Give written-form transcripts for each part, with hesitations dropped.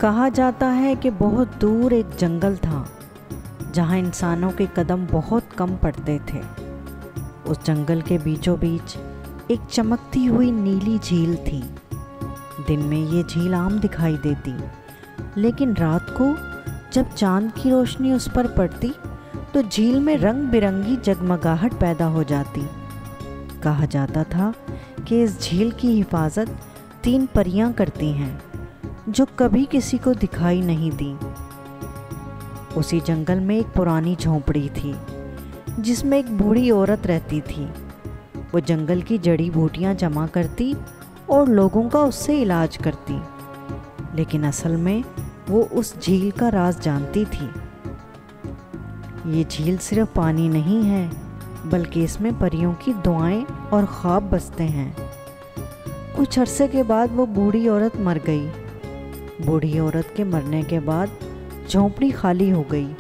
کہا جاتا ہے کہ بہت دور ایک جنگل تھا جہاں انسانوں کے قدم بہت کم پڑتے تھے۔ اس جنگل کے بیچوں بیچ ایک چمکتی ہوئی نیلی جھیل تھی۔ دن میں یہ جھیل عام دکھائی دیتی، لیکن رات کو جب چاند کی روشنی اس پر پڑتی تو جھیل میں رنگ برنگی جگمگاہٹ پیدا ہو جاتی۔ کہا جاتا تھا کہ اس جھیل کی حفاظت 3 پریاں کرتی ہیں جو کبھی کسی کو دکھائی نہیں دیں۔ اسی جنگل میں ایک پرانی جھونپڑی تھی جس میں ایک بوڑھی عورت رہتی تھی۔ وہ جنگل کی جڑی بوٹیاں جمع کرتی اور لوگوں کا اس سے علاج کرتی، لیکن اصل میں وہ اس جھیل کا راز جانتی تھی۔ یہ جھیل صرف پانی نہیں ہے، بلکہ اس میں پریوں کی دعائیں اور خواب بستے ہیں۔ کچھ عرصے کے بعد وہ بوڑھی عورت مر گئی۔ بوڑھی عورت کے مرنے کے بعد جھونپڑی خالی ہو گئی،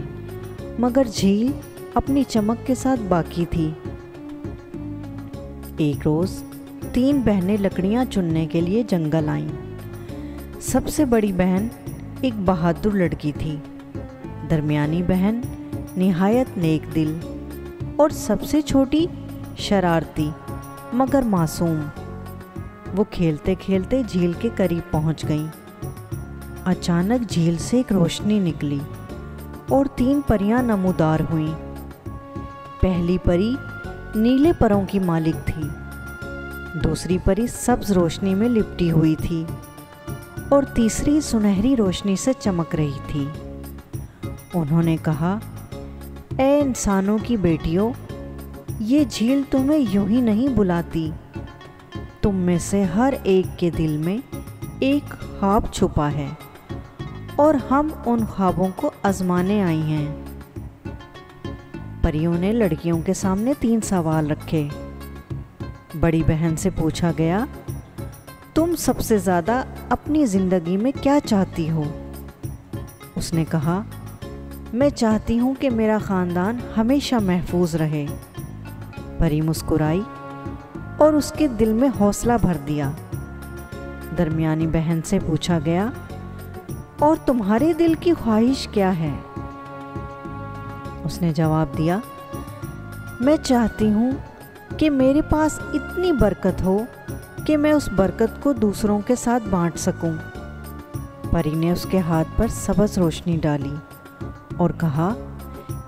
مگر جھیل اپنی چمک کے ساتھ باقی تھی۔ ایک روز 3 بہنیں لکڑیاں چننے کے لیے جنگل آئیں۔ سب سے بڑی بہن ایک بہادر لڑکی تھی، درمیانی بہن نہایت نیک دل، اور سب سے چھوٹی شرارتی مگر معصوم۔ وہ کھیلتے کھیلتے جھیل کے قریب پہنچ گئیں۔ اچانک جھیل سے ایک روشنی نکلی اور 3 پریاں نمودار ہوئیں۔ پہلی پری نیلے پروں کی مالک تھی، دوسری پری سبز روشنی میں لپٹی ہوئی تھی، اور تیسری سنہری روشنی سے چمک رہی تھی۔ انہوں نے کہا، اے انسانوں کی بیٹیوں، یہ جھیل تمہیں یوں ہی نہیں بلاتی۔ تم میں سے ہر ایک کے دل میں ایک خواب چھپا ہے، اور ہم ان خوابوں کو آزمانے آئی ہیں۔ پریوں نے لڑکیوں کے سامنے 3 سوال رکھے۔ بڑی بہن سے پوچھا گیا، تم سب سے زیادہ اپنی زندگی میں کیا چاہتی ہو؟ اس نے کہا، میں چاہتی ہوں کہ میرا خاندان ہمیشہ محفوظ رہے۔ پری مسکرائی اور اس کے دل میں حوصلہ بھر دیا۔ درمیانی بہن سے پوچھا گیا، اور تمہارے دل کی خواہش کیا ہے؟ اس نے جواب دیا، میں چاہتی ہوں کہ میرے پاس اتنی برکت ہو کہ میں اس برکت کو دوسروں کے ساتھ بانٹ سکوں۔ پری نے اس کے ہاتھ پر سبز روشنی ڈالی اور کہا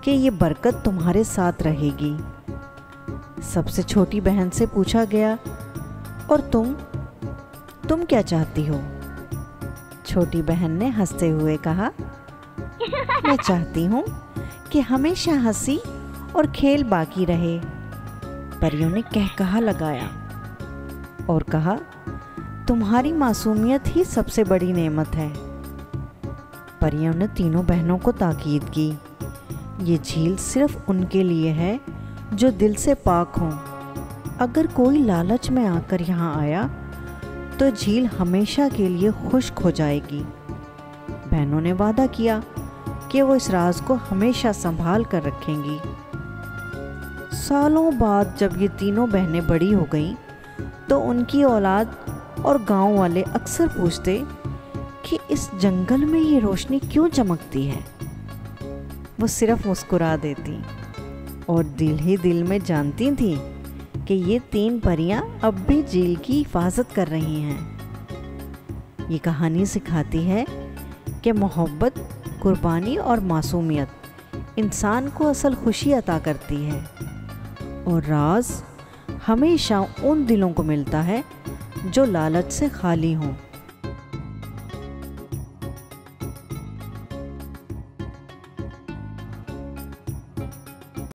کہ یہ برکت تمہارے ساتھ رہے گی۔ سب سے چھوٹی بہن سے پوچھا گیا، اور تم کیا چاہتی ہو؟ چھوٹی بہن نے ہنستے ہوئے کہا، میں چاہتی ہوں کہ ہمیشہ ہنسی اور کھیل باقی رہے۔ پریوں نے کہکہا لگایا اور کہا، تمہاری معصومیت ہی سب سے بڑی نعمت ہے۔ پریوں نے تینوں بہنوں کو تاکید کی، یہ جھیل صرف ان کے لیے ہے جو دل سے پاک ہوں۔ اگر کوئی لالچ میں آ کر یہاں آیا تو جھیل ہمیشہ کے لیے خشک ہو جائے گی۔ بہنوں نے وعدہ کیا کہ وہ اس راز کو ہمیشہ سنبھال کر رکھیں گی۔ سالوں بعد جب یہ تینوں بہنیں بڑی ہو گئیں تو ان کی اولاد اور گاؤں والے اکثر پوچھتے کہ اس جنگل میں یہ روشنی کیوں چمکتی ہے؟ وہ صرف مسکرا دیتی اور دل ہی دل میں جانتی تھیں کہ یہ 3 پریاں اب بھی جھیل کی حفاظت کر رہی ہیں۔ یہ کہانی سکھاتی ہے کہ محبت، قربانی اور معصومیت انسان کو اصل خوشی عطا کرتی ہے، اور راز ہمیشہ ان دلوں کو ملتا ہے جو لالچ سے خالی ہوں۔